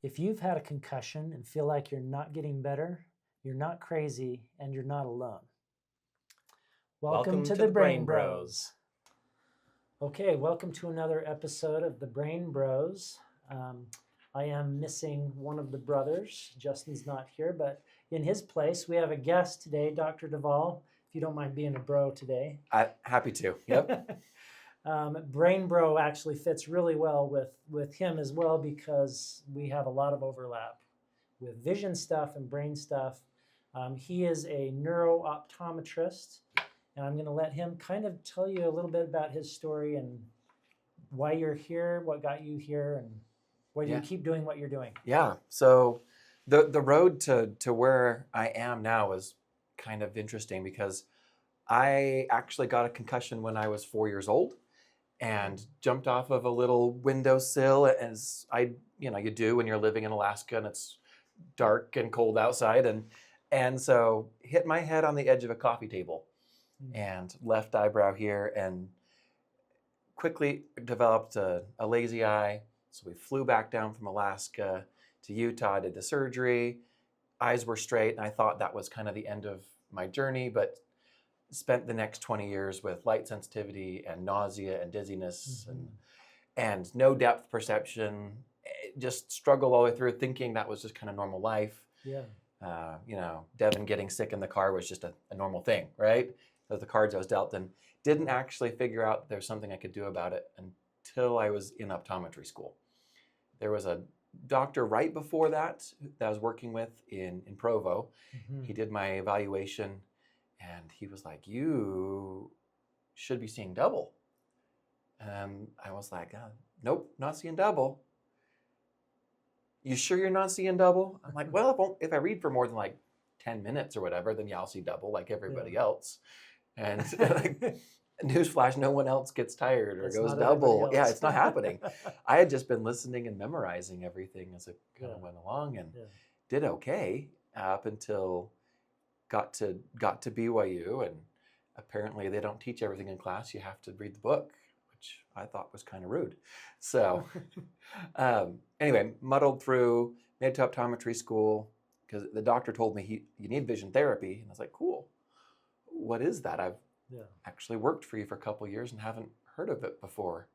If you've had a concussion and feel like you're not getting better, you're not crazy, and you're not alone. Welcome to the Brain Bros. Okay, welcome to another episode of the Brain Bros. I am missing one of the brothers. Justin's not here, but in his place, we have a guest today, Dr. Duval. If you don't mind being a bro today. Happy to. Yep. Brain Bro actually fits really well with him as well because we have a lot of overlap with vision stuff and brain stuff. He is a neuro-optometrist, and I'm going to let him kind of tell you a little bit about his story and why you're here, what got you here, and why do you keep doing what you're doing. Yeah. So the road to where I am now is kind of interesting because I actually got a concussion when I was 4 years old and jumped off of a little windowsill as you do when you're living in Alaska and it's dark and cold outside, and so hit my head on the edge of a coffee table and left eyebrow here, and quickly developed a lazy eye. So we flew back down from Alaska to Utah, did the surgery, eyes were straight, and I thought that was kind of the end of my journey, but spent the next 20 years with light sensitivity and nausea and dizziness and no depth perception. Just struggled all the way through, thinking that was just kind of normal life. Yeah. Devin getting sick in the car was just a normal thing, right? Those are the cards I was dealt, and didn't actually figure out there's something I could do about it until I was in optometry school. There was a doctor right before that I was working with in Provo. He did my evaluation, and he was like, "You should be seeing double." And I was like, "Nope, not seeing double." "You sure you're not seeing double?" I'm like, "Well, if I read for more than like 10 minutes or whatever, then yeah, I'll see double like everybody else." And like, newsflash, no one else gets tired or goes double. Yeah, it's not happening. I had just been listening and memorizing everything as it kind of went along, and did okay up until got to BYU, and apparently they don't teach everything in class. You have to read the book, which I thought was kind of rude. So anyway, muddled through, made it to optometry school because the doctor told me you need vision therapy, and I was like, cool. What is that? I've actually worked for you for a couple of years and haven't heard of it before.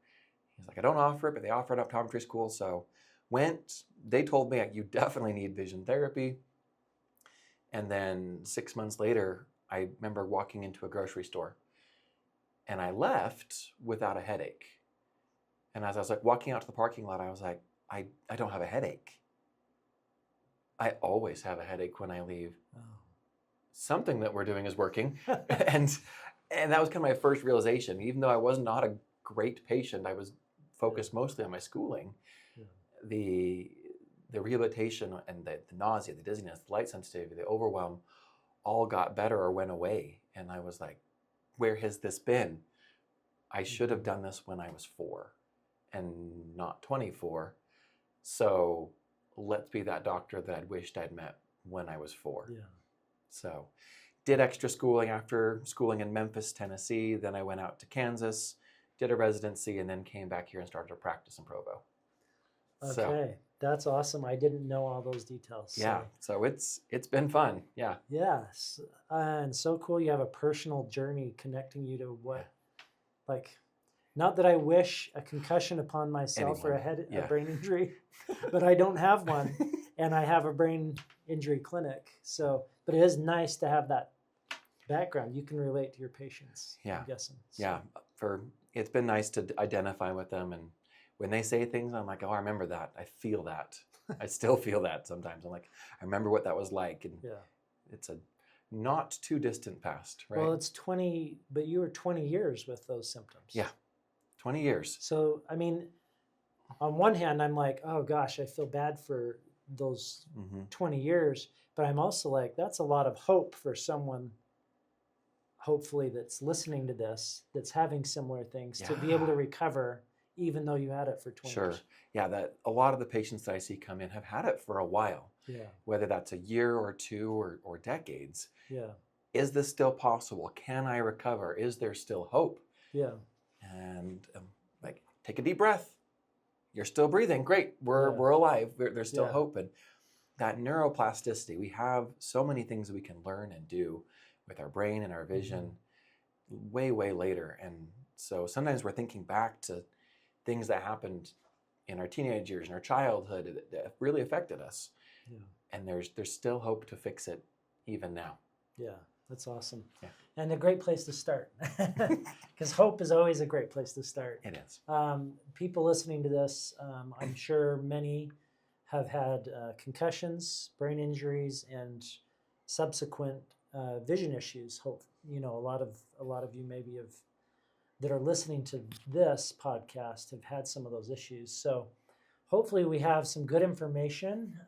He's like, I don't offer it, but they offer it at optometry school. So went. They told me you definitely need vision therapy. And then 6 months later, I remember walking into a grocery store, and I left without a headache. And as I was like walking out to the parking lot, I was like, I don't have a headache. I always have a headache when I leave. Oh. Something that we're doing is working. and that was kind of my first realization. Even though I was not a great patient, I was focused mostly on my schooling. The rehabilitation and the nausea, the dizziness, the light sensitivity, the overwhelm all got better or went away. And I was like, where has this been? I should have done this when I was 4 and not 24. So let's be that doctor that I'd wished I'd met when I was 4. Yeah. So did extra schooling after schooling in Memphis, Tennessee. Then I went out to Kansas, did a residency, and then came back here and started to practice in Provo. Okay, that's awesome. I didn't know all those details. Yeah, so it's been fun. Yeah. Yes, and so cool. You have a personal journey connecting you to what, like, not that I wish a concussion upon myself or a brain injury, but I don't have one, and I have a brain injury clinic. So, but it is nice to have that background. You can relate to your patients. I'm guessing. So. Yeah, it's been nice to identify with them, and when they say things, I'm like, oh, I remember that. I feel that. I still feel that sometimes. I'm like, I remember what that was like, and it's a not too distant past, right? Well, it's 20, but you were 20 years with those symptoms. Yeah, 20 years. So, I mean, on one hand, I'm like, oh gosh, I feel bad for those 20 years, but I'm also like, that's a lot of hope for someone, hopefully, that's listening to this, that's having similar things, to be able to recover even though you had it for 20 years. Yeah, that a lot of the patients that I see come in have had it for a while. Yeah. Whether that's a year or two or decades. Yeah. Is this still possible? Can I recover? Is there still hope? Yeah. And like, take a deep breath. you're still breathing. Great. We're alive. There's still Yeah. hope. And that neuroplasticity, we have so many things that we can learn and do with our brain and our vision way, way later. And so sometimes we're thinking back to things that happened in our teenage years, in our childhood that really affected us. Yeah. And there's still hope to fix it even now. Yeah, that's awesome. Yeah. And a great place to start, because hope is always a great place to start. It is. People listening to this, I'm sure many have had concussions, brain injuries, and subsequent vision issues. Hope a lot of you maybe that are listening to this podcast have had some of those issues. So hopefully we have some good information,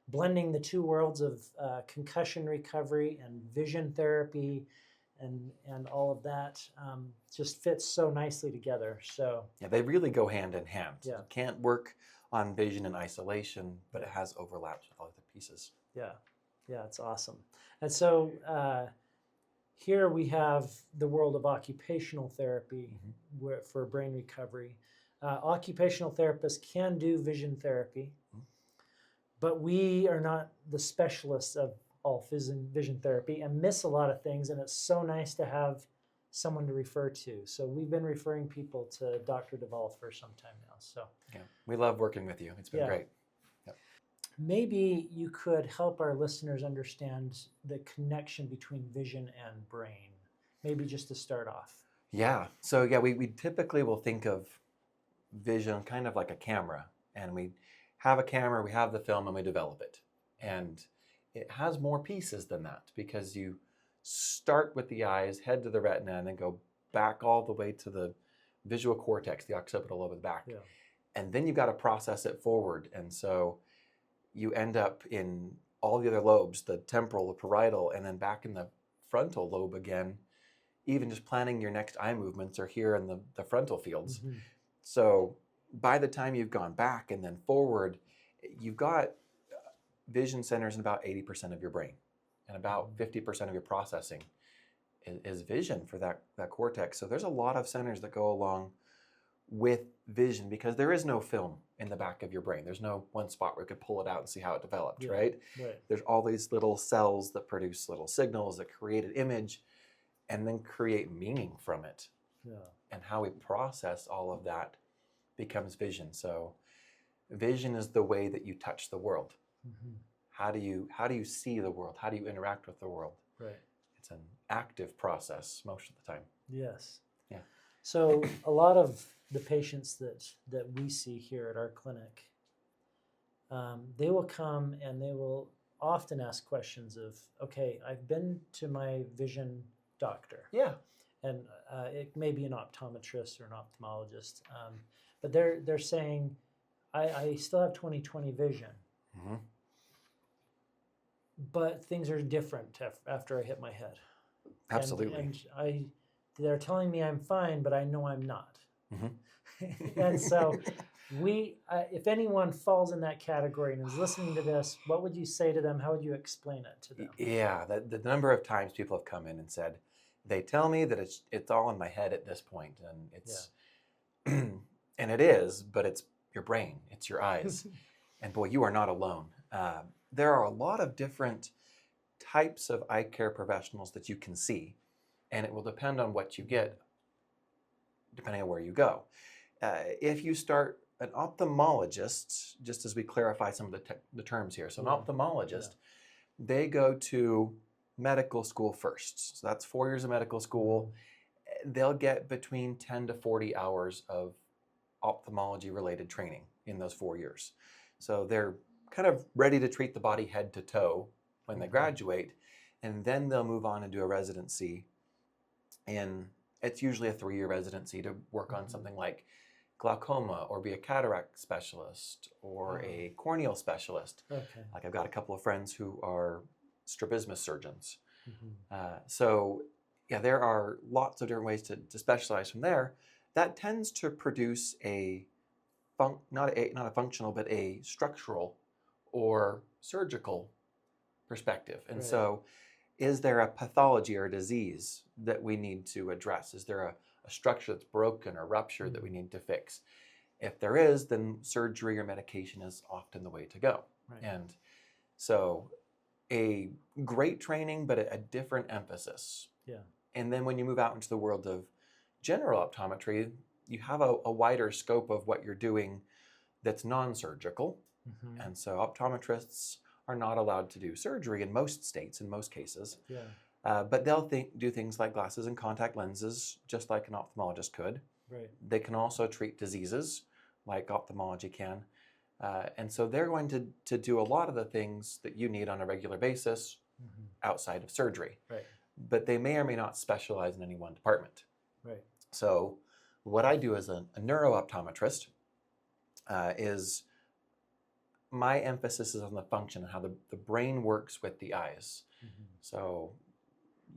blending the two worlds of concussion recovery and vision therapy and all of that just fits so nicely together. So yeah, they really go hand in hand. Yeah. You can't work on vision in isolation, but it has overlaps with all the pieces. Yeah, it's awesome. And so here we have the world of occupational therapy for brain recovery. Occupational therapists can do vision therapy, but we are not the specialists of all vision therapy and miss a lot of things, and it's so nice to have someone to refer to. So we've been referring people to Dr. Duval for some time now. So yeah, we love working with you. It's been great. Yep. Maybe you could help our listeners understand the connection between vision and brain, maybe just to start off. Yeah. So yeah, we typically will think of vision kind of like a camera, and we have a camera, we have the film, and we develop it. And it has more pieces than that, because you start with the eyes, head to the retina, and then go back all the way to the visual cortex, the occipital lobe of the back. Yeah. And then you've got to process it forward. And so you end up in all the other lobes, the temporal, the parietal, and then back in the frontal lobe again. Even just planning your next eye movements are here in the frontal fields. So by the time you've gone back and then forward, you've got vision centers in about 80% of your brain, and about 50% of your processing is vision for that cortex. So there's a lot of centers that go along with vision, because there is no film in the back of your brain. There's no one spot where you could pull it out and see how it developed, right? There's all these little cells that produce little signals that create an image and then create meaning from it. Yeah. And how we process all of that becomes vision. So vision is the way that you touch the world. How do you see the world? How do you interact with the world? Right. It's an active process most of the time. Yes. Yeah. So a lot of the patients that we see here at our clinic, they will come and they will often ask questions of, okay, I've been to my vision doctor. Yeah. And it may be an optometrist or an ophthalmologist, but they're saying, I still have 20/20 vision, but things are different after I hit my head. Absolutely. And they're telling me I'm fine, but I know I'm not. And so if anyone falls in that category and is listening to this, what would you say to them? How would you explain it to them? Yeah, the number of times people have come in and said, they tell me that it's all in my head at this point, and it's and it is, but it's your brain, it's your eyes, and boy, you are not alone. There are a lot of different types of eye care professionals that you can see, and it will depend on what you get, depending on where you go. If you start an ophthalmologist, just as we clarify some of the terms here, so an ophthalmologist, they go to medical school first. So that's 4 years of medical school. They'll get between 10 to 40 hours of ophthalmology related training in those 4 years. So they're kind of ready to treat the body head to toe when they graduate, and then they'll move on and do a residency. And it's usually a 3-year residency to work on something like glaucoma, or be a cataract specialist, or a corneal specialist. Okay. Like I've got a couple of friends who are strabismus surgeons. So yeah, there are lots of different ways to specialize from there. That tends to produce not a functional, but a structural or surgical perspective. And so is there a pathology or a disease that we need to address? Is there a structure that's broken or ruptured that we need to fix? If there is, then surgery or medication is often the way to go. Right. And so a great training, but a different emphasis. Yeah. And then when you move out into the world of general optometry, you have a wider scope of what you're doing that's non-surgical. Mm-hmm. And so optometrists are not allowed to do surgery in most states, in most cases. Yeah. But they'll do things like glasses and contact lenses, just like an ophthalmologist could. Right. They can also treat diseases like ophthalmology can. And so they're going to do a lot of the things that you need on a regular basis Mm-hmm. outside of surgery. Right. But they may or may not specialize in any one department. Right. So what I do as a neurooptometrist is my emphasis is on the function and how the brain works with the eyes. Mm-hmm. So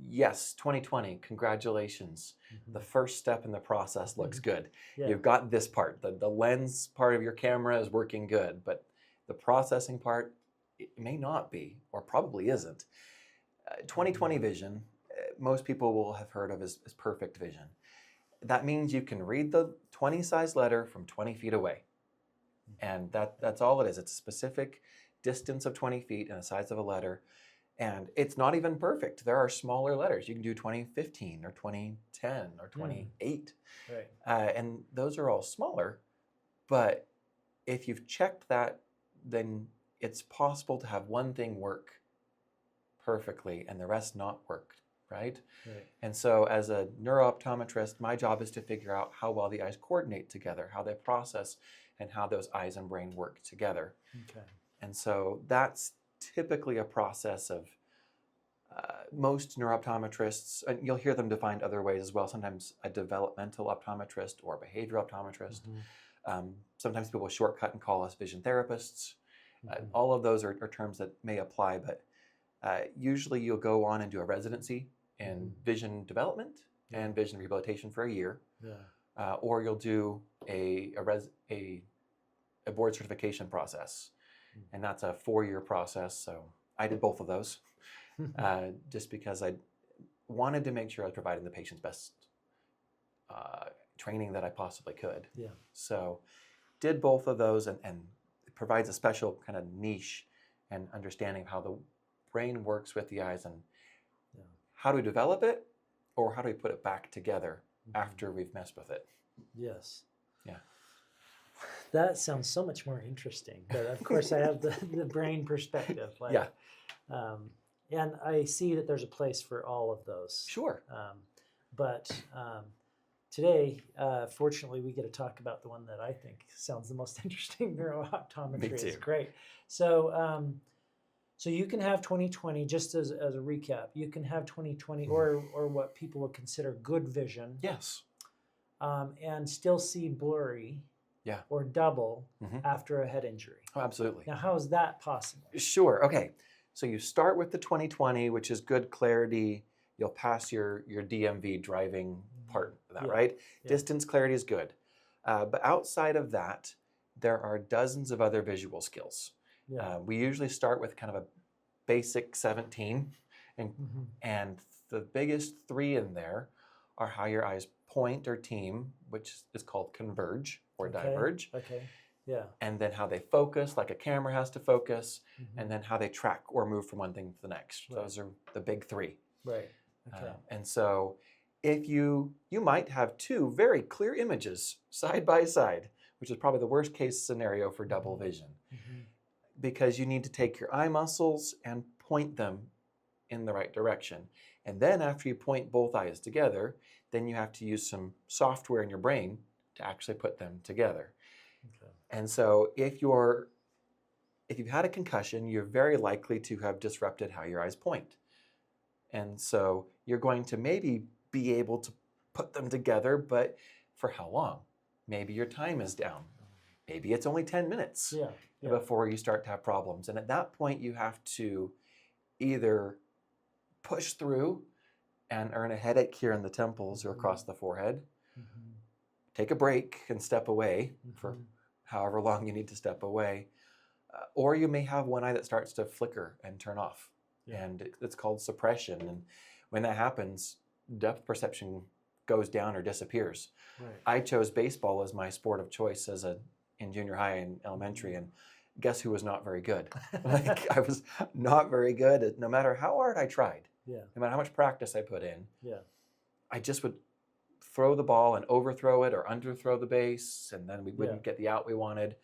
yes, 2020, congratulations. Mm-hmm. The first step in the process looks good. Yeah. You've got this part. The lens part of your camera is working good, but the processing part, it may not be, or probably isn't. 2020 vision, most people will have heard of as perfect vision. That means you can read the 20 size letter from 20 feet away. And that's all it is. It's a specific distance of 20 feet and the size of a letter. And it's not even perfect. There are smaller letters. You can do 2015 or 2010 or 28. Right. And those are all smaller. But if you've checked that, then it's possible to have one thing work perfectly and the rest not work, right? Right. And so as a neurooptometrist, my job is to figure out how well the eyes coordinate together, how they process, and how those eyes and brain work together. Okay. And so that's typically a process of most neurooptometrists, and you'll hear them defined other ways as well, sometimes a developmental optometrist or behavioral optometrist. Mm-hmm. Sometimes people shortcut and call us vision therapists. Mm-hmm. All of those are terms that may apply, but usually you'll go on and do a residency in vision development and vision rehabilitation for a year. Yeah. Or you'll do a board certification process, and that's a 4-year process. So I did both of those, just because I wanted to make sure I was providing the patient's best training that I possibly could. Yeah. So did both of those, and it provides a special kind of niche and understanding of how the brain works with the eyes and how do we develop it, or how do we put it back together after we've messed with it. Yes. Yeah. That sounds so much more interesting. But of course, I have the brain perspective. Like, Yeah. And I see that there's a place for all of those. Sure. But today, fortunately, we get to talk about the one that I think sounds the most interesting. Neurooptometry. Me too. Is great. So, so you can have 20/20, just as a recap. You can have 20/20, or what people would consider good vision. Yes. And still see blurry. Yeah. Or double after a head injury. Oh, absolutely. Now, how is that possible? Sure. Okay. So you start with the 20/20, which is good clarity. You'll pass your DMV driving part of that, right? Yeah. Distance clarity is good. But outside of that, there are dozens of other visual skills. Yeah. We usually start with kind of a basic 17, and the biggest 3 in there are how your eyes point or team, which is called converge or diverge. Okay. Yeah. And then how they focus, like a camera has to focus, and then how they track or move from one thing to the next. Right. Those are the big 3. Right. Okay. And so if you might have 2 very clear images side by side, which is probably the worst case scenario for double vision, because you need to take your eye muscles and point them in the right direction. And then after you point both eyes together, then you have to use some software in your brain to actually put them together. Okay. And so if you've had a concussion, you're very likely to have disrupted how your eyes point. And so you're going to maybe be able to put them together, but for how long? Maybe your time is down. Maybe it's only 10 minutes before you start to have problems. And at that point, you have to either push through and earn a headache here in the temples or across the forehead, take a break and step away for however long you need to step away, or you may have one eye that starts to flicker and turn off, and it's called suppression. And when that happens, depth perception goes down or disappears. Right. I chose baseball as my sport of choice in junior high and elementary, and guess who was not very good? Like, I was not very good no matter how hard I tried. Yeah. No matter how much practice I put in. Yeah. I just would throw the ball and overthrow it or underthrow the base, and then we wouldn't get the out we wanted.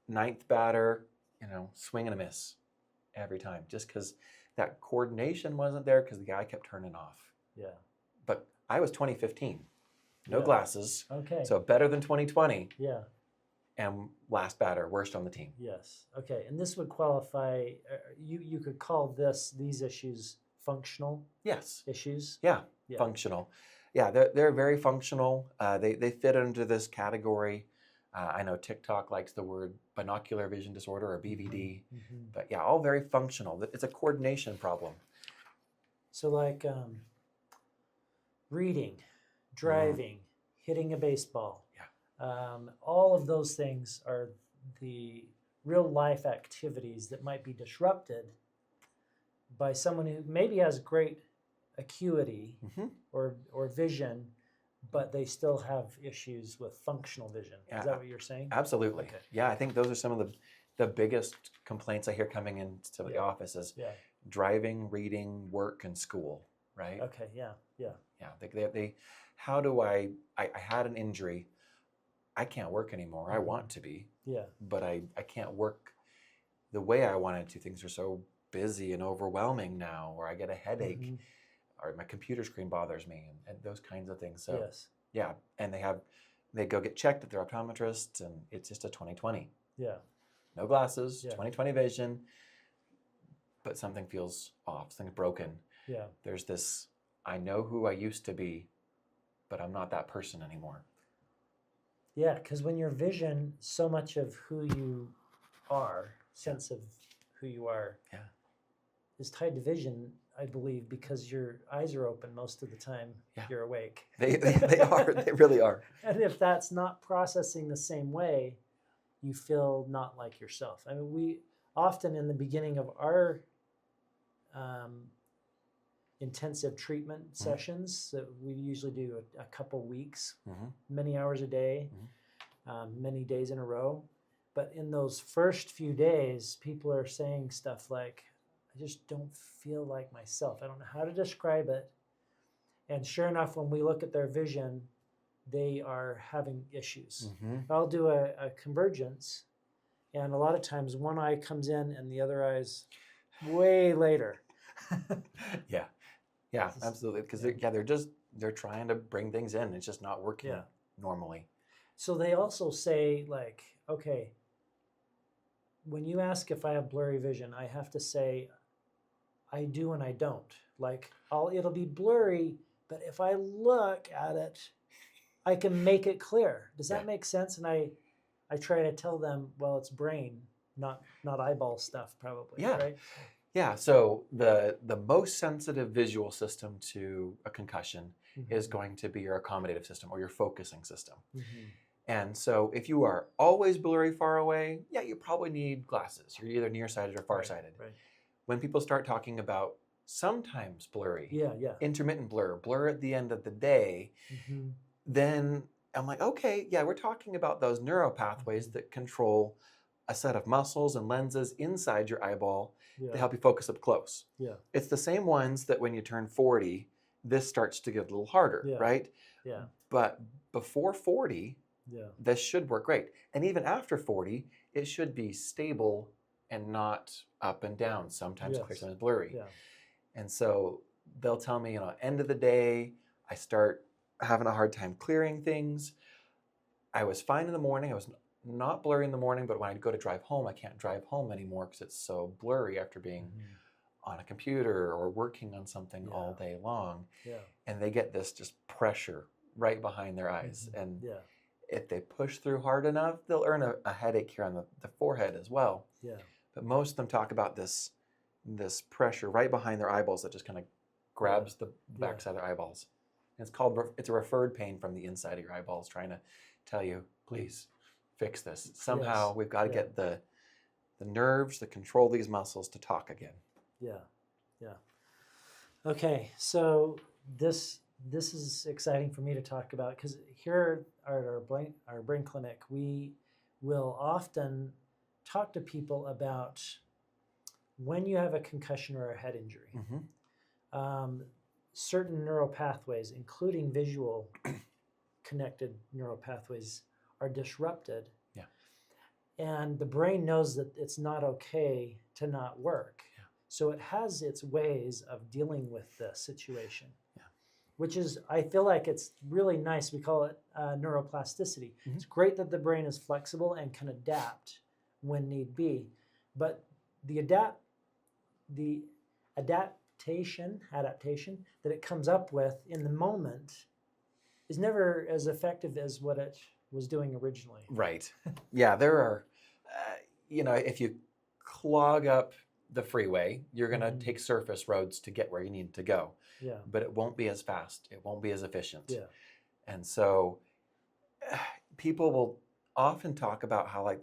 Ninth batter, swing and a miss every time, just because that coordination wasn't there because the guy kept turning off. Yeah. But I was 2015, no glasses, Okay. so better than 2020. Yeah. And last batter, worst on the team. Yes. Okay. And this would qualify. You could call these issues functional. Yes. Issues. Yeah. Functional. Yeah, they're very functional. They fit into this category. I know TikTok likes the word binocular vision disorder or BVD, but yeah, all very functional. It's a coordination problem. So like reading, driving, hitting a baseball. Yeah. All of those things are the real life activities that might be disrupted by someone who maybe has great acuity or vision, but they still have issues with functional vision. Is that what you're saying? Absolutely. Okay. Yeah, I think those are some of the biggest complaints I hear coming into the office is driving, reading, work, and school, right? Okay, yeah. They how do I had an injury. I can't work anymore. I want to be. Yeah. But I can't work the way I wanted to. Things are so busy and overwhelming now, or I get a headache, or my computer screen bothers me, and those kinds of things. So yeah, and they go get checked at their optometrist, and it's just a 20/20. Yeah. No glasses, 20/20 vision, but something feels off, something's broken. Yeah. There's this, I know who I used to be, but I'm not that person anymore. Yeah, because when your vision, so much of who you are, sense of who you are, is tied to vision, I believe, because your eyes are open most of the time you're awake. They are. They really are. And if that's not processing the same way, you feel not like yourself. I mean, we often in the beginning of our intensive treatment sessions that we usually do a couple weeks, many hours a day, many days in a row. But in those first few days, people are saying stuff like, I just don't feel like myself. I don't know how to describe it. And sure enough, when we look at their vision, they are having issues. I'll do a convergence, and a lot of times one eye comes in and the other eye's way later. Yeah, absolutely. Because they're trying to bring things in. It's just not working normally. So they also say, like, okay, when you ask if I have blurry vision, I have to say I do and I don't. Like, it'll be blurry, but if I look at it, I can make it clear. Does that make sense? And I try to tell them, well, it's brain, not eyeball stuff, probably. Yeah. Right? Yeah. So the most sensitive visual system to a concussion is going to be your accommodative system or your focusing system. And so if you are always blurry far away, you probably need glasses. You're either nearsighted or farsighted. Right. When people start talking about sometimes blurry, intermittent blur at the end of the day, then I'm like, okay, we're talking about those neural pathways that control a set of muscles and lenses inside your eyeball to help you focus up close. Yeah. It's the same ones that when you turn 40, this starts to get a little harder, right? Yeah. But before 40, this should work great. And even after 40, it should be stable and not up and down, sometimes clear, sometimes blurry. Yeah. And so they'll tell me, end of the day, I start having a hard time clearing things. I was fine in the morning. I was not blurry in the morning, but when I go to drive home, I can't drive home anymore because it's so blurry after being on a computer or working on something all day long. Yeah. And they get this just pressure right behind their eyes. And if they push through hard enough, they'll earn a headache here on the forehead as well. Yeah. But most of them talk about this pressure right behind their eyeballs that just kind of grabs the backside of their eyeballs. And it's a referred pain from the inside of your eyeballs trying to tell you, please fix this. Somehow we've got to get the nerves that control these muscles to talk again. Yeah. Okay, so this this is exciting for me to talk about because here at our brain clinic, we will often talk to people about when you have a concussion or a head injury. Certain neural pathways, including visual connected neural pathways, are disrupted. Yeah. And the brain knows that it's not okay to not work. Yeah. So it has its ways of dealing with the situation. Yeah. Which is, I feel like it's really nice. We call it neuroplasticity. It's great that the brain is flexible and can adapt when need be. But the adaptation that it comes up with in the moment is never as effective as what it was doing originally. Right. Yeah, there are, if you clog up the freeway, you're going to take surface roads to get where you need to go. Yeah. But it won't be as fast. It won't be as efficient. Yeah. And so people will often talk about how I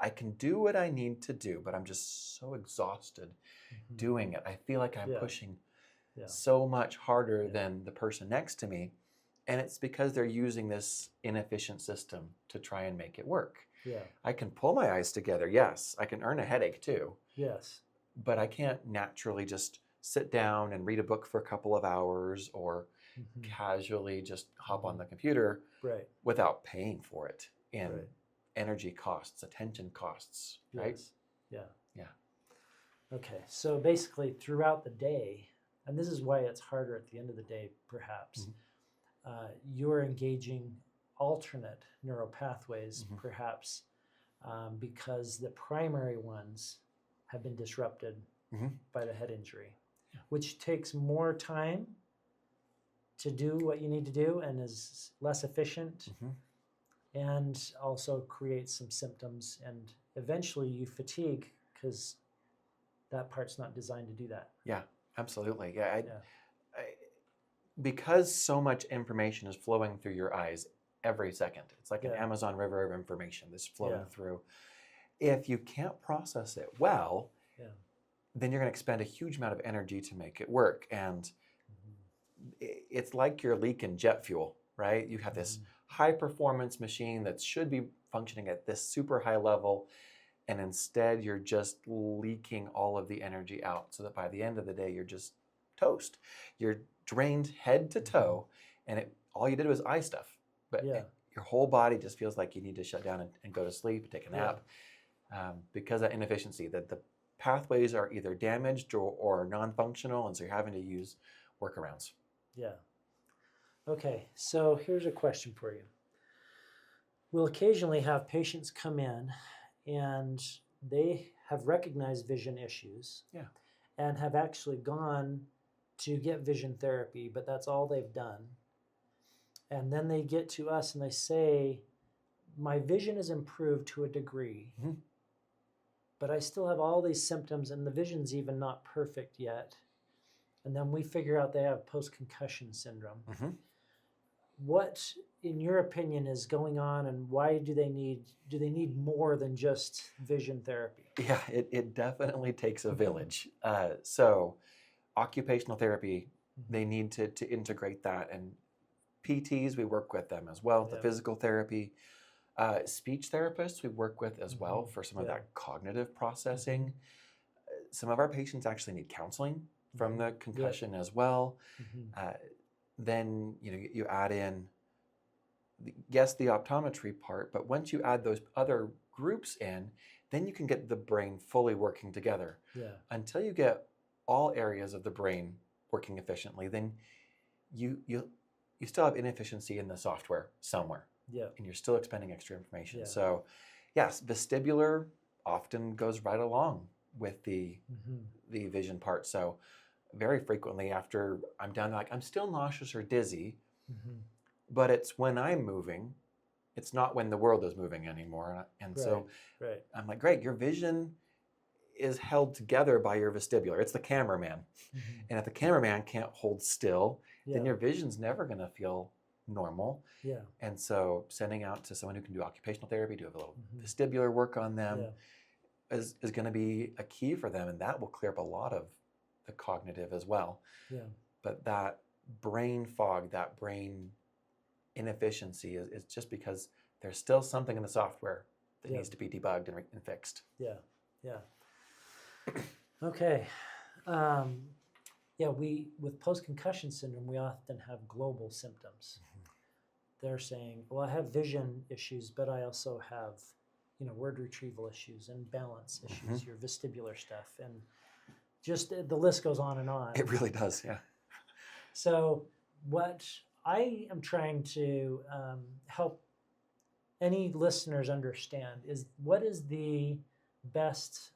can do what I need to do, but I'm just so exhausted doing it. I feel like I'm pushing so much harder than the person next to me. And it's because they're using this inefficient system to try and make it work. Yeah. I can pull my eyes together, yes. I can earn a headache too. Yes. But I can't naturally just sit down and read a book for a couple of hours or casually just hop on the computer without paying for it in energy costs, attention costs, right? Yeah. Yeah. Okay, so basically throughout the day, and this is why it's harder at the end of the day, perhaps, you're engaging alternate neural pathways, perhaps, because the primary ones have been disrupted by the head injury, which takes more time to do what you need to do and is less efficient and also creates some symptoms, and eventually you fatigue because that part's not designed to do that. Yeah, absolutely. Yeah, because so much information is flowing through your eyes every second. It's like an Amazon river of information that's flowing through. If you can't process it well, then you're going to expend a huge amount of energy to make it work. And it's like you're leaking jet fuel, right? You have this high performance machine that should be functioning at this super high level, and instead you're just leaking all of the energy out so that by the end of the day you're just toast. You're drained head to toe, and all you did was eye stuff. But your whole body just feels like you need to shut down and go to sleep and take a nap because of that inefficiency, that the pathways are either damaged or non-functional, and so you're having to use workarounds. Yeah. Okay, so here's a question for you. We'll occasionally have patients come in and they have recognized vision issues and have actually gone to get vision therapy, but that's all they've done. And then they get to us and they say, my vision is improved to a degree, but I still have all these symptoms and the vision's even not perfect yet. And then we figure out they have post-concussion syndrome. What, in your opinion, is going on, and why do they need more than just vision therapy? Yeah, it definitely takes a village. So occupational therapy, they need to integrate that, and PTs, we work with them as well, the physical therapy. Speech therapists we work with as well for some of that cognitive processing. Some of our patients actually need counseling from the concussion as well. Then you add in, yes, the optometry part, but once you add those other groups in, then you can get the brain fully working together. Until you get all areas of the brain working efficiently, then you still have inefficiency in the software somewhere. And you're still expending extra information. So yes, vestibular often goes right along with the vision part. So very frequently after I'm down, I'm still nauseous or dizzy, but it's when I'm moving, it's not when the world is moving anymore. And so I'm like, great, your vision is held together by your vestibular. It's the cameraman. And if the cameraman can't hold still, then your vision's never going to feel normal. And so sending out to someone who can do occupational therapy, do a little vestibular work on them is going to be a key for them, and that will clear up a lot of the cognitive as well. But that brain fog, that brain inefficiency is just because there's still something in the software that needs to be debugged and fixed. Yeah, yeah. Okay. With post-concussion syndrome, we often have global symptoms. They're saying, well, I have vision issues, but I also have, word retrieval issues and balance issues, your vestibular stuff, and just the list goes on and on. It really does, yeah. So what I am trying to help any listeners understand is what is the best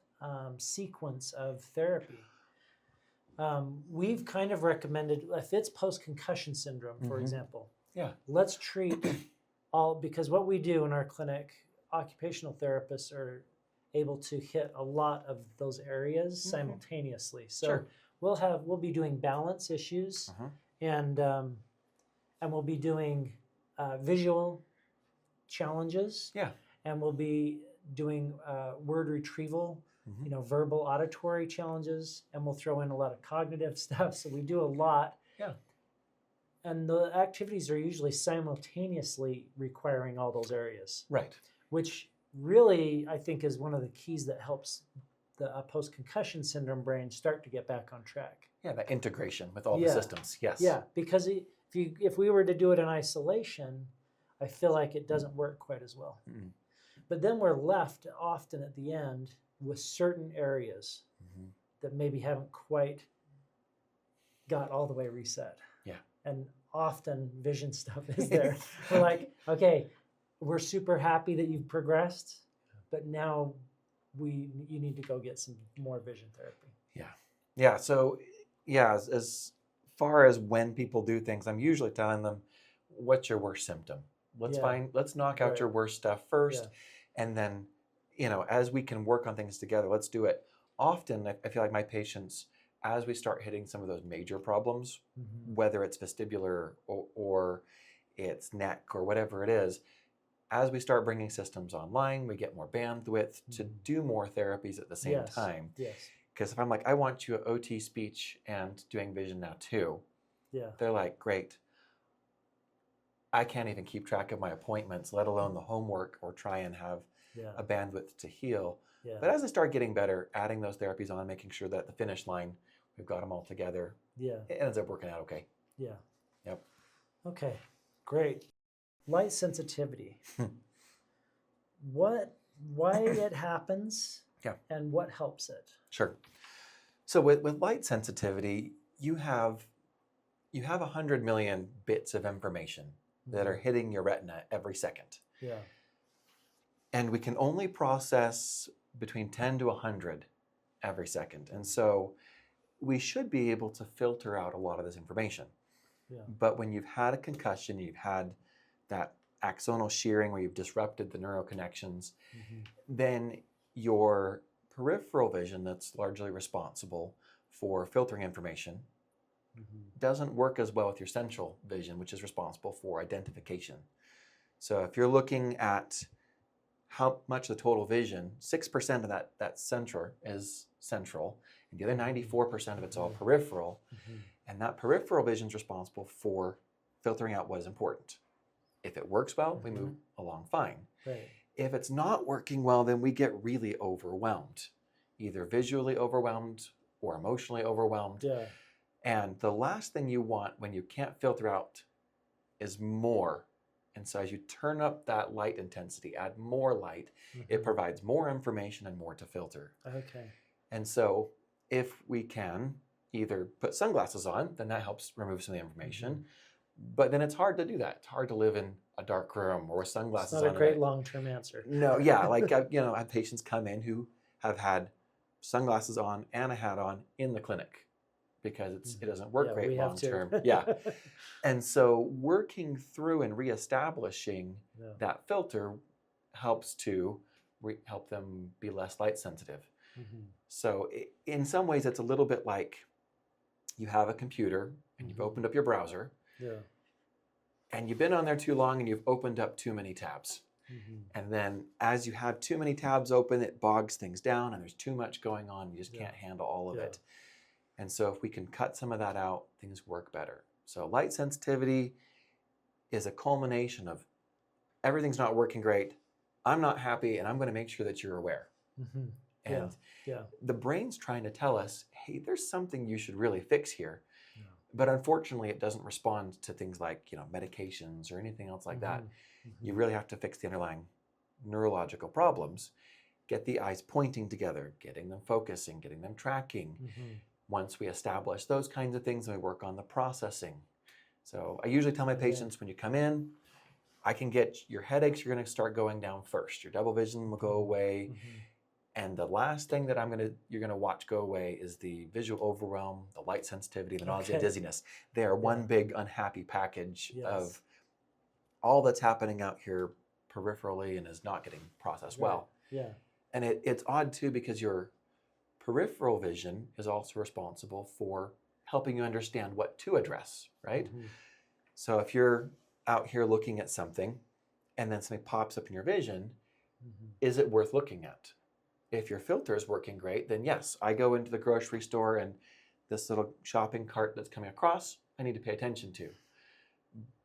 sequence of therapy. We've kind of recommended, if it's post-concussion syndrome, for example, let's treat because what we do in our clinic, occupational therapists are able to hit a lot of those areas simultaneously. So we'll be doing balance issues, and we'll be doing visual challenges, and we'll be doing word retrieval, verbal auditory challenges, and we'll throw in a lot of cognitive stuff. So we do a lot. Yeah. And the activities are usually simultaneously requiring all those areas. Right. Which really, I think, is one of the keys that helps the post-concussion syndrome brain start to get back on track. Yeah, that integration with all the systems, yes. Yeah, because if we were to do it in isolation, I feel like it doesn't work quite as well. But then we're left often at the end with certain areas that maybe haven't quite got all the way reset. Yeah. And often vision stuff is there. We're like, okay, we're super happy that you've progressed, but now you need to go get some more vision therapy. Yeah. Yeah. So, as far as when people do things, I'm usually telling them, what's your worst symptom? Let's knock out your worst stuff first. And then, as we can work on things together, let's do it. Often, I feel like my patients, as we start hitting some of those major problems, whether it's vestibular or it's neck or whatever it is, as we start bringing systems online, we get more bandwidth to do more therapies at the same time. Yes. Because if I'm like, I want you at OT speech and doing vision now too, they're like, great. I can't even keep track of my appointments, let alone the homework, or try and have a bandwidth to heal. Yeah. But as I start getting better, adding those therapies on, making sure that the finish line, we've got them all together. Yeah. It ends up working out okay. Yeah. Yep. Okay, great. Light sensitivity. Why it happens and what helps it? Sure. So with light sensitivity, you have 100 million bits of information that are hitting your retina every second. Yeah. And we can only process between 10 to 100 every second. And so we should be able to filter out a lot of this information. Yeah. But when you've had a concussion, you've had that axonal shearing where you've disrupted the neural connections, then your peripheral vision that's largely responsible for filtering information doesn't work as well with your central vision, which is responsible for identification. So if you're looking at how much the total vision, 6% of that center is central, and the other 94% of it's all peripheral. And that peripheral vision is responsible for filtering out what is important. If it works well, we move along fine. Right. If it's not working well, then we get really overwhelmed, either visually overwhelmed or emotionally overwhelmed. Yeah. And the last thing you want when you can't filter out is more. And so as you turn up that light intensity, add more light, it provides more information and more to filter. Okay. And so if we can either put sunglasses on, then that helps remove some of the information. But then it's hard to do that. It's hard to live in a dark room or with sunglasses on. It's not a great long-term answer. No, yeah. Like, I have patients come in who have had sunglasses on and a hat on in the clinic because it doesn't work great long-term. Yeah. And so working through and reestablishing that filter helps to help them be less light sensitive. So in some ways, it's a little bit like you have a computer and you've opened up your browser. Yeah. And you've been on there too long and you've opened up too many tabs. And then as you have too many tabs open, it bogs things down and there's too much going on. You just can't handle all of it. And so if we can cut some of that out, things work better. So light sensitivity is a culmination of everything's not working great. I'm not happy, and I'm going to make sure that you're aware. Mm-hmm. And Yeah. the brain's trying to tell us, hey, there's something you should really fix here. Yeah. But unfortunately, it doesn't respond to things like, medications or anything else like that. Mm-hmm. You really have to fix the underlying neurological problems, get the eyes pointing together, getting them focusing, getting them tracking. Mm-hmm. Once we establish those kinds of things, then we work on the processing. So I usually tell my patients when you come in, I can get your headaches, you're going to start going down first. Your double vision will go away. Mm-hmm. And the last thing that you're going to watch go away is the visual overwhelm, the light sensitivity, the nausea, dizziness. They are one big unhappy package of all that's happening out here peripherally and is not getting processed well. Yeah. And it's odd too, because your peripheral vision is also responsible for helping you understand what to address, right? Mm-hmm. So if you're out here looking at something and then something pops up in your vision, is it worth looking at? If your filter is working great, then yes, I go into the grocery store and this little shopping cart that's coming across, I need to pay attention to.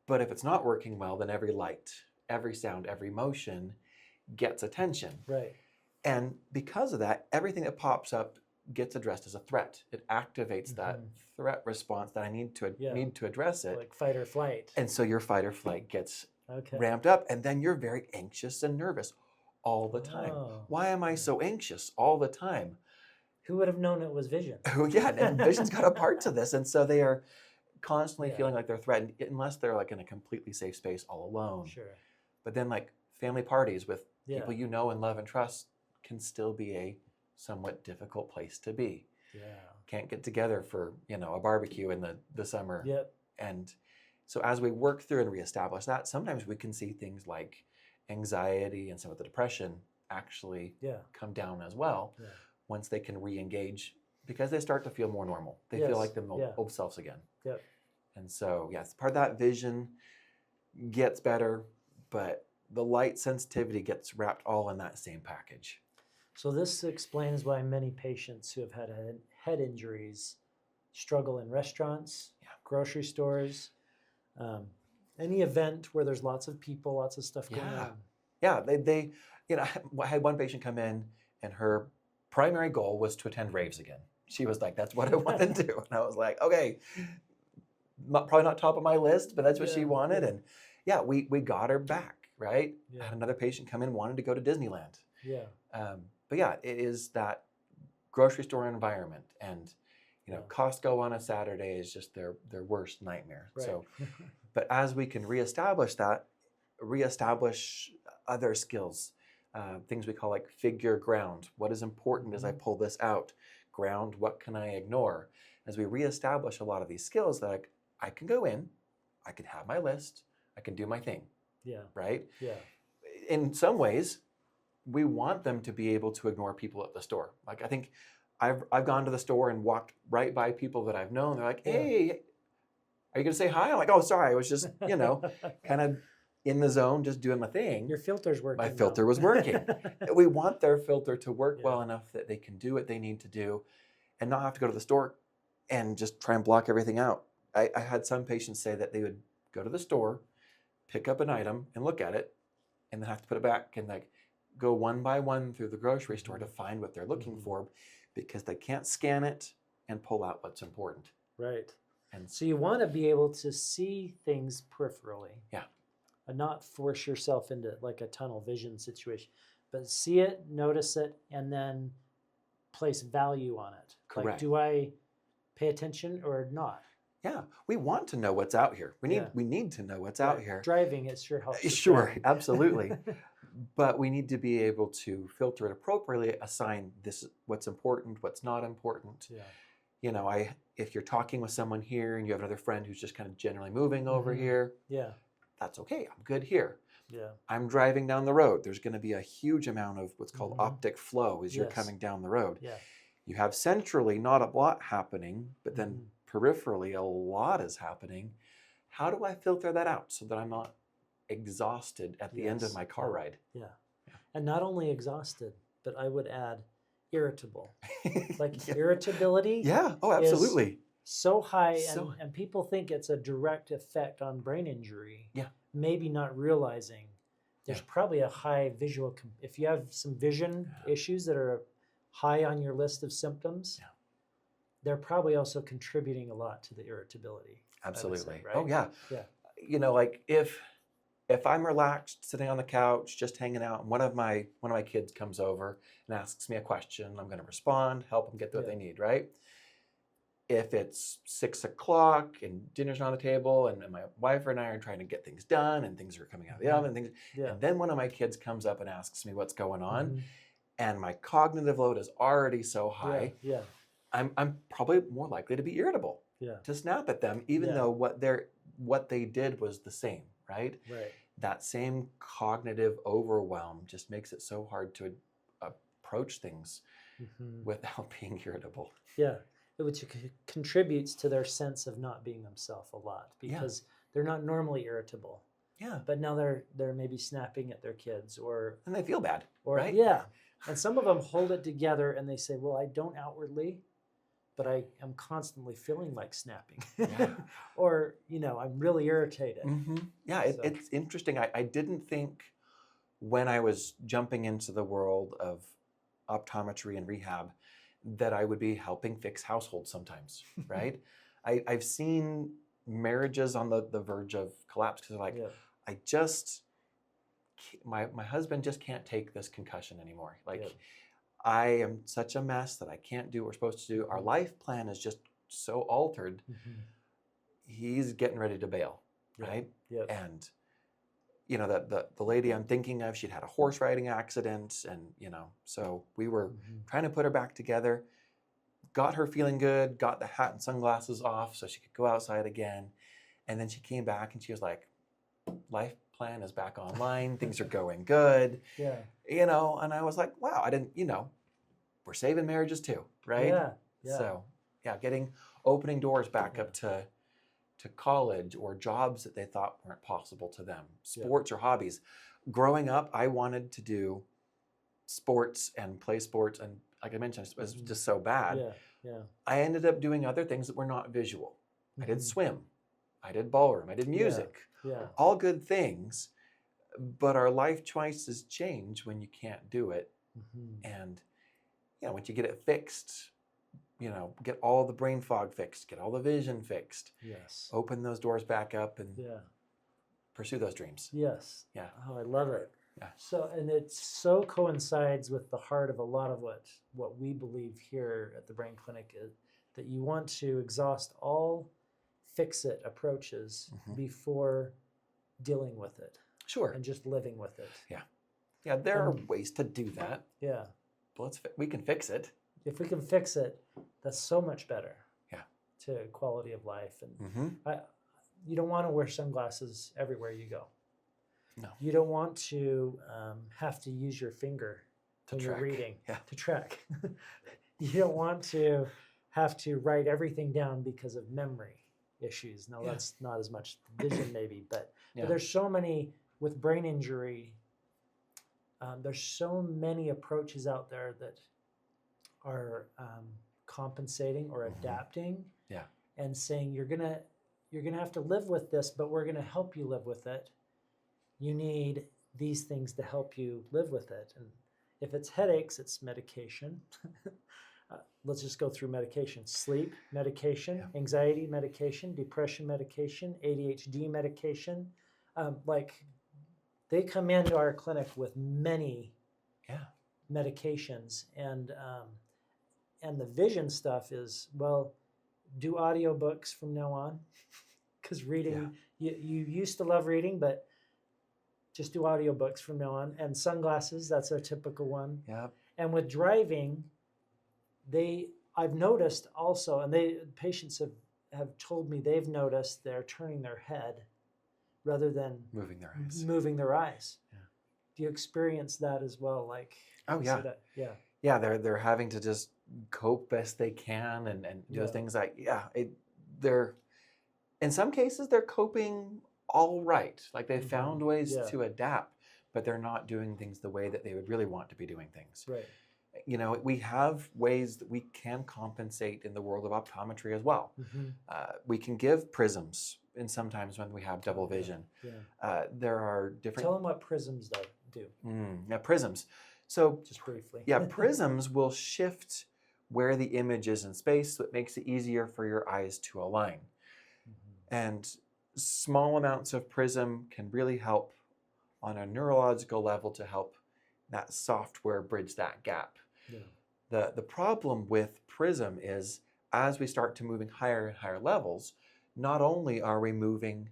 But if it's not working well, then every light, every sound, every motion gets attention. Right. And because of that, everything that pops up gets addressed as a threat. It activates that threat response that I need to address it. Like fight or flight. And so your fight or flight gets ramped up, and then you're very anxious and nervous all the time. Oh. Why am I so anxious all the time? Who would have known it was vision? And vision's got a part to this. And so they are constantly feeling like they're threatened, unless they're like in a completely safe space all alone. Sure. But then like family parties with people you know and love and trust can still be a somewhat difficult place to be. Yeah. Can't get together for, a barbecue in the summer. Yep. And so as we work through and reestablish that, sometimes we can see things like anxiety and some of the depression actually come down as well once they can re-engage, because they start to feel more normal. They feel like them old selves again. Yep. And so, yes, part of that vision gets better, but the light sensitivity gets wrapped all in that same package. So this explains why many patients who have had head injuries struggle in restaurants, grocery stores, any event where there's lots of people, lots of stuff going on. Yeah, they I had one patient come in and her primary goal was to attend raves again. She was like, that's what I want to do. And I was like, okay, probably not top of my list, but that's what she wanted. And we got her back, right? I had another patient come in, wanted to go to Disneyland. Yeah. But it is that grocery store environment, and Costco on a Saturday is just their worst nightmare. Right. So, but as we can reestablish other skills, things we call like figure ground. What is important as I pull this out? Ground, what can I ignore? As we reestablish a lot of these skills, that I can go in, I can have my list, I can do my thing. Yeah. Right? Yeah. In some ways, we want them to be able to ignore people at the store. Like, I think I've gone to the store and walked right by people that I've known. They're like, hey, are you going to say hi? I'm like, oh, sorry. I was just, kind of in the zone, just doing my thing. Your filter's working. My filter was working. We want their filter to work well enough that they can do what they need to do and not have to go to the store and just try and block everything out. I had some patients say that they would go to the store, pick up an item and look at it, and then have to put it back and go one by one through the grocery store to find what they're looking for, because they can't scan it and pull out what's important. Right. And so you want to be able to see things peripherally. Yeah. And not force yourself into like a tunnel vision situation, but see it, notice it, and then place value on it. Correct. Like, do I pay attention or not? Yeah, we want to know what's out here. We need to know what's out here. Driving, it sure helps. Sure, absolutely. But we need to be able to filter it appropriately, assign this what's important, what's not important. Yeah. If you're talking with someone here and you have another friend who's just kind of generally moving over here, that's okay. I'm good here. Yeah. I'm driving down the road. There's going to be a huge amount of what's called optic flow as you're coming down the road. Yeah. You have centrally not a lot happening, but then peripherally a lot is happening. How do I filter that out so that I'm not exhausted at the end of my car ride? Yeah. And not only exhausted, but I would add irritable. Like irritability. Yeah. Oh, absolutely. So high, So- and people think it's a direct effect on brain injury. Yeah. Maybe not realizing there's probably a high visual. If you have some vision issues that are high on your list of symptoms, they're probably also contributing a lot to the irritability. Absolutely. Say, right? Oh yeah. Yeah. You know, like if I'm relaxed, sitting on the couch, just hanging out, and one of my kids comes over and asks me a question, I'm going to respond, help them get what they need, right? If it's 6 o'clock and dinner's on the table and my wife and I are trying to get things done and things are coming out of the oven, and then one of my kids comes up and asks me what's going on, and my cognitive load is already so high, I'm probably more likely to be irritable, to snap at them, even though what they did was the same, right? Right. That same cognitive overwhelm just makes it so hard to approach things without being irritable. Yeah. Which contributes to their sense of not being themselves a lot, because they're not normally irritable. Yeah. But now they're maybe snapping at their kids, and they feel bad, right? Yeah. And some of them hold it together and they say, well, I don't outwardly, but I am constantly feeling like snapping. Or, I'm really irritated. Yeah, it's interesting. I didn't think when I was jumping into the world of optometry and rehab that I would be helping fix households sometimes, right? I've seen marriages on the verge of collapse because they're like, my husband just can't take this concussion anymore. Like, I am such a mess that I can't do what we're supposed to do. Our life plan is just so altered. He's getting ready to bail, right? And the lady I'm thinking of, she'd had a horse riding accident, and so we were trying to put her back together, got her feeling good, got the hat and sunglasses off so she could go outside again, and then she came back and she was like, life plan is back online, things are going good, and I was like, wow, I didn't, we're saving marriages too, right? So opening doors back up to college or jobs that they thought weren't possible to them, sports or hobbies. Growing up, I wanted to do sports and play sports, and like I mentioned, it was just so bad. I ended up doing other things that were not visual. I did swim, I did ballroom, I did music, all good things, but our life choices change when you can't do it. And once you get it fixed, get all the brain fog fixed, get all the vision fixed, open those doors back up and pursue those dreams. Oh, I love it. So, and it so coincides with the heart of a lot of what we believe here at the Brain Clinic, is that you want to exhaust all fix-it approaches before dealing with it. And just living with it. Yeah, there are ways to do that. But we can fix it. If we can fix it, that's so much better. To quality of life. And you don't want to wear sunglasses everywhere you go. No. You don't want to have to use your finger when you're reading to track. You don't want to have to write everything down because of memory issues. Now, that's not as much vision maybe, but there's so many with brain injury. There's so many approaches out there that are compensating or adapting, and saying you're gonna have to live with this, but we're gonna help you live with it. You need these things to help you live with it. And if it's headaches, it's medication. Let's just go through medication. Sleep medication, anxiety medication, depression medication, ADHD medication. They come into our clinic with many medications, and the vision stuff is, do audiobooks from now on, because reading, you used to love reading, but just do audiobooks from now on. And sunglasses, that's a typical one. And with driving, I've noticed also, and patients have told me they've noticed they're turning their head rather than moving their eyes. Do you experience that as well? They're having to just cope best they can and do things like they're in some cases they're coping all right, like they found ways to adapt, but they're not doing things the way that they would really want to be doing things. You know, we have ways that we can compensate in the world of optometry as well. We can give prisms, and sometimes when we have double vision, there are different. Tell them what prisms do. Yeah, prisms. So just briefly. Yeah, prisms will shift where the image is in space, so it makes it easier for your eyes to align. And small amounts of prism can really help on a neurological level to help that software bridge that gap. The problem with prism is as we start to moving higher and higher levels, not only are we moving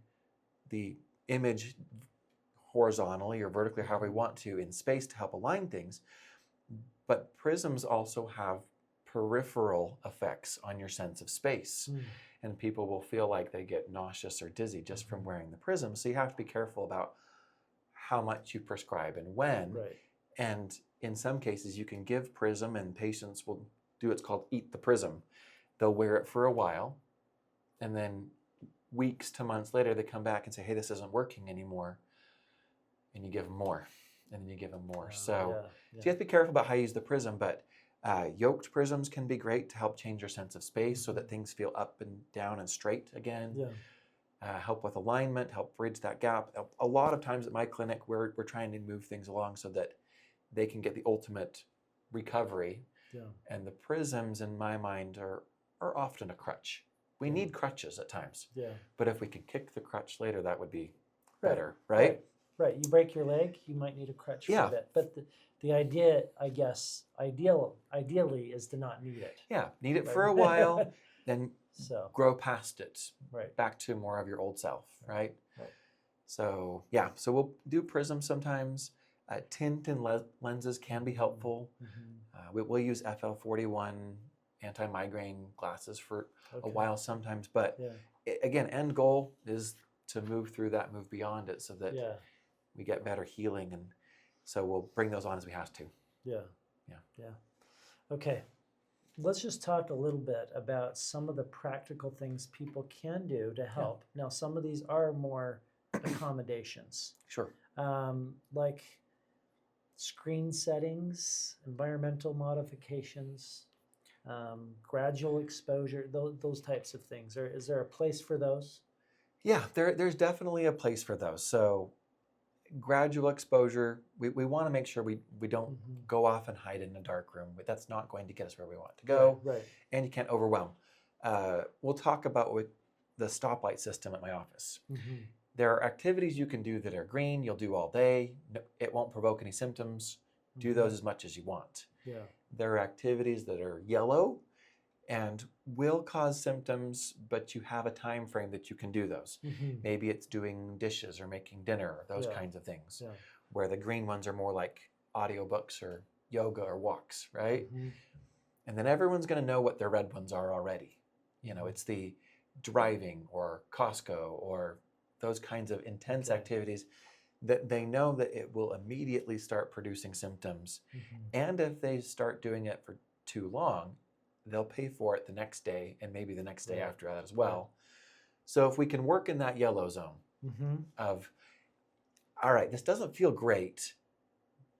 the image horizontally or vertically, however we want to, in space to help align things, but prisms also have peripheral effects on your sense of space. And people will feel like they get nauseous or dizzy just from wearing the prism. So you have to be careful about how much you prescribe and when. And in some cases, you can give prism and patients will do what's called eat the prism. They'll wear it for a while, and then weeks to months later, they come back and say, hey, this isn't working anymore. And you give them more, and then you give them more. So you have to be careful about how you use the prism, but yoked prisms can be great to help change your sense of space so that things feel up and down and straight again. Help with alignment, help bridge that gap. A lot of times at my clinic, we're trying to move things along so that they can get the ultimate recovery. And the prisms, in my mind, are often a crutch. We need crutches at times. But if we could kick the crutch later, that would be better, right? Right. You break your leg, you might need a crutch for a bit. But the idea, I guess, ideally is to not need it. Need it for a while, then grow past it, back to more of your old self, right? So, so we'll do prisms sometimes. Tint and lenses can be helpful. We'll use FL41 anti-migraine glasses for a while sometimes, but again, end goal is to move through that, move beyond it so that we get better healing, and so we'll bring those on as we have to. Okay, let's just talk a little bit about some of the practical things people can do to help. Now, some of these are more accommodations. Like screen settings, environmental modifications, gradual exposure, those types of things. Is there a place for those? There's definitely a place for those. So gradual exposure, we want to make sure we don't go off and hide in a dark room, but that's not going to get us where we want to go. And you can't overwhelm. We'll talk about with the stoplight system at my office. There are activities you can do that are green, you'll do all day. It won't provoke any symptoms. Do those as much as you want. There are activities that are yellow and will cause symptoms, but you have a time frame that you can do those. Maybe it's doing dishes or making dinner or those kinds of things, where the green ones are more like audiobooks or yoga or walks, right? And then everyone's going to know what their red ones are already. You know, it's the driving or Costco or those kinds of intense activities that they know that it will immediately start producing symptoms. And if they start doing it for too long, they'll pay for it the next day and maybe the next day after that as well. So if we can work in that yellow zone of, all right, this doesn't feel great,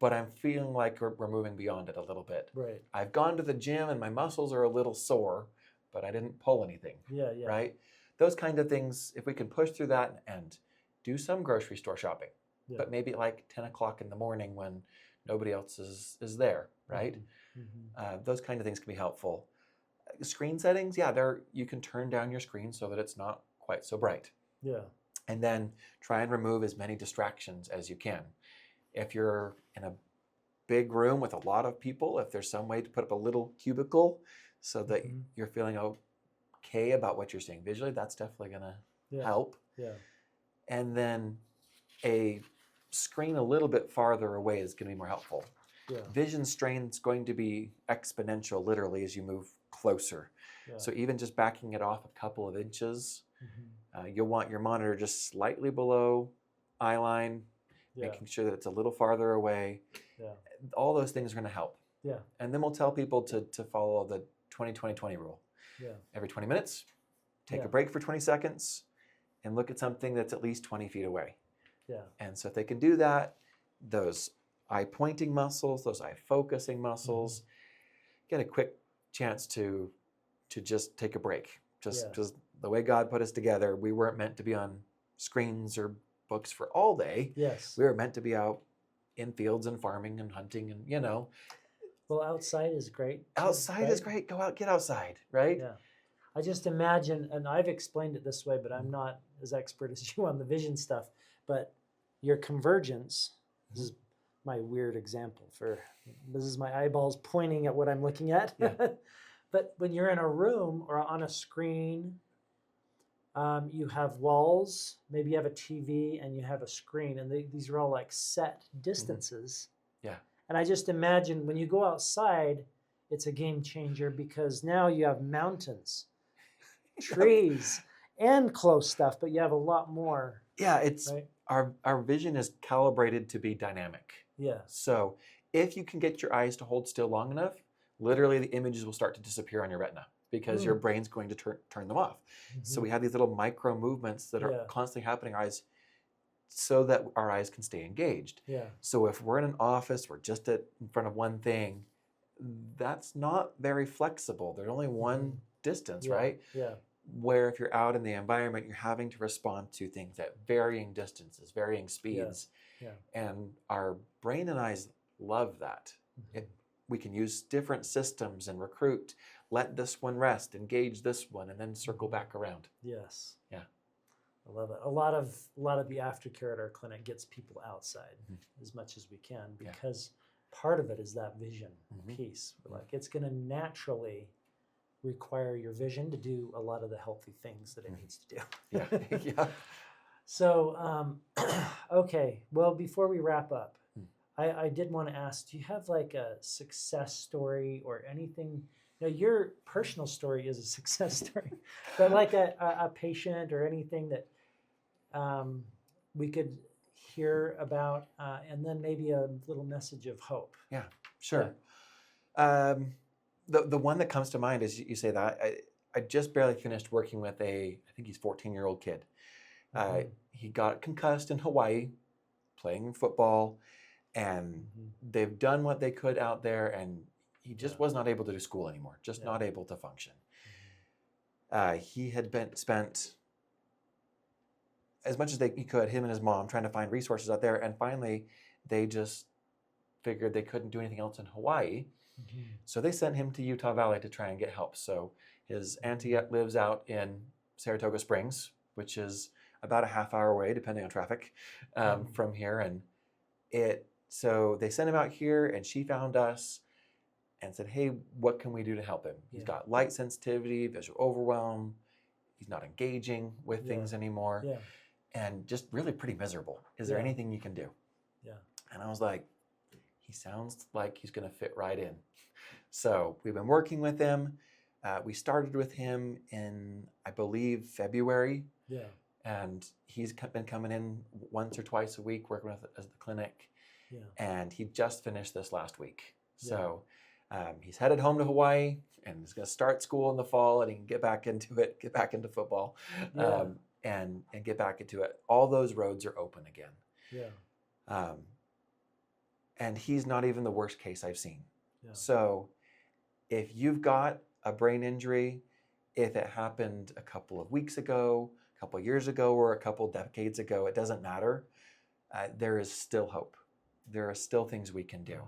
but I'm feeling like we're moving beyond it a little bit. I've gone to the gym and my muscles are a little sore, but I didn't pull anything, right? Those kind of things, if we can push through that and do some grocery store shopping, but maybe like 10 o'clock in the morning when nobody else is there, right? Those kind of things can be helpful. Screen settings, you can turn down your screen so that it's not quite so bright. And then try and remove as many distractions as you can. If you're in a big room with a lot of people, if there's some way to put up a little cubicle so that you're feeling okay about what you're seeing visually, that's definitely going to help. And then a screen a little bit farther away is going to be more helpful. Vision strain is going to be exponential literally as you move closer. So even just backing it off a couple of inches, you'll want your monitor just slightly below eye line, making sure that it's a little farther away. All those things are going to help. And then we'll tell people to follow the 20-20-20 rule. Every 20 minutes, take a break for 20 seconds and look at something that's at least 20 feet away. And so if they can do that, those eye pointing muscles, those eye focusing muscles, get a quick chance to just take a break. Just Yeah. because the way God put us together, we weren't meant to be on screens or books for all day. Yes. We were meant to be out in fields and farming and hunting and, Well, outside is great. Too, outside is right? great. Go out, get outside, right? Yeah. I just imagine, and I've explained it this way, but I'm not as expert as you on the vision stuff, but your convergence, this is my weird example this is my eyeballs pointing at what I'm looking at. Yeah. But when you're in a room or on a screen, you have walls, maybe you have a TV and you have a screen, and these are all like set distances. Yeah. And I just imagine when you go outside, it's a game changer because now you have mountains, trees, and close stuff, but you have a lot more. Yeah, it's right? our vision is calibrated to be dynamic. Yeah. So if you can get your eyes to hold still long enough, literally the images will start to disappear on your retina because your brain's going to turn them off. So we have these little micro movements that are constantly happening in our eyes so that our eyes can stay engaged. Yeah. So if we're in an office, we're just in front of one thing, that's not very flexible. There's only one distance, right? Yeah. Where if you're out in the environment, you're having to respond to things at varying distances, varying speeds. Yeah. And our brain and eyes love that. We can use different systems and recruit, let this one rest, engage this one, and then circle back around. Yes. Yeah. I love it. A lot of the aftercare at our clinic gets people outside as much as we can because part of it is that vision piece. Like it's going to naturally require your vision to do a lot of the healthy things that it needs to do. Yeah. So, okay. Well, before we wrap up, I did want to ask, do you have like a success story or anything? Now, your personal story is a success story, but like a patient or anything that we could hear about, and then maybe a little message of hope. Yeah, sure. Yeah. The one that comes to mind is you say that I just barely finished working with I think he's 14-year-old kid. He got concussed in Hawaii playing football, and they've done what they could out there, and he just was not able to do school anymore, just not able to function. He had spent as much as he could, him and his mom, trying to find resources out there, and finally they just figured they couldn't do anything else in Hawaii. So they sent him to Utah Valley to try and get help. So his auntie lives out in Saratoga Springs, which is about a half-hour away, depending on traffic, from here. And so they sent him out here, and she found us and said, hey, what can we do to help him? He's got light sensitivity, visual overwhelm. He's not engaging with things anymore. And just really pretty miserable. Is there anything you can do? Yeah. And I was like, he sounds like he's going to fit right in. So we've been working with him. We started with him in, I believe, February. Yeah. And he's been coming in once or twice a week, working with us at the clinic. Yeah. And he just finished this last week. So he's headed home to Hawaii, and he's going to start school in the fall, and he can get back into it, get back into football, and get back into it. All those roads are open again. Yeah. And he's not even the worst case I've seen. Yeah. So if you've got a brain injury, if it happened a couple of weeks ago, a couple of years ago, or a couple of decades ago, it doesn't matter. There is still hope. There are still things we can do.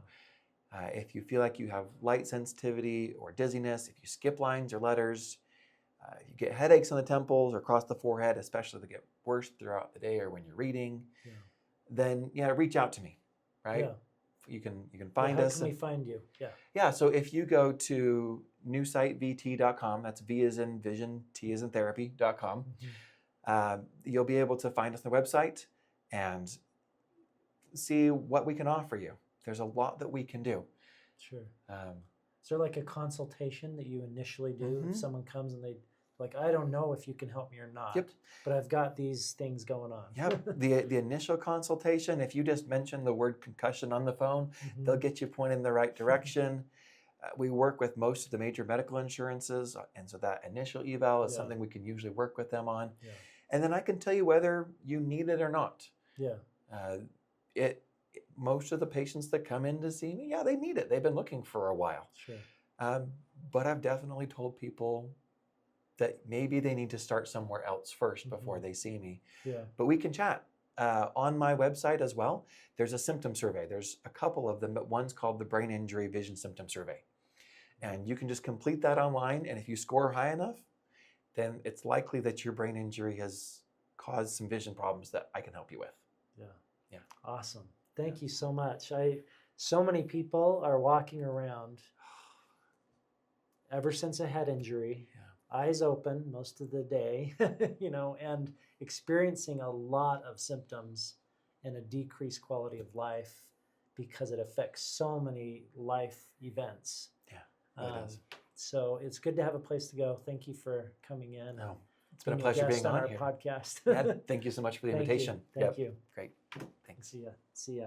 If you feel like you have light sensitivity or dizziness, if you skip lines or letters, if you get headaches on the temples or across the forehead, especially if they get worse throughout the day or when you're reading, then reach out to me, right? Yeah. You can find us. How can we find you? Yeah, so if you go to newsightvt.com, that's V as in vision, T as in therapy.com, you'll be able to find us on the website and see what we can offer you. There's a lot that we can do. Sure. Is there like a consultation that you initially do if someone comes and they like, I don't know if you can help me or not, but I've got these things going on. Yep. The initial consultation, if you just mention the word concussion on the phone, they'll get you pointed in the right direction. We work with most of the major medical insurances, and so that initial eval is something we can usually work with them on. Yeah. And then I can tell you whether you need it or not. Yeah. Most of the patients that come in to see me, they need it. They've been looking for a while. Sure. But I've definitely told people that maybe they need to start somewhere else first before they see me. Yeah. But we can chat. On my website as well, there's a symptom survey. There's a couple of them, but one's called the Brain Injury Vision Symptom Survey. And you can just complete that online, and if you score high enough, then it's likely that your brain injury has caused some vision problems that I can help you with. Yeah. Yeah. Awesome. Thank you so much. So many people are walking around ever since a head injury, eyes open most of the day, and experiencing a lot of symptoms and a decreased quality of life because it affects so many life events. Yeah, it does. So it's good to have a place to go. Thank you for coming in. No, it's been a pleasure being on our here. podcast. Yeah, thank you so much for the invitation. Thank you. Great. Thanks. See ya.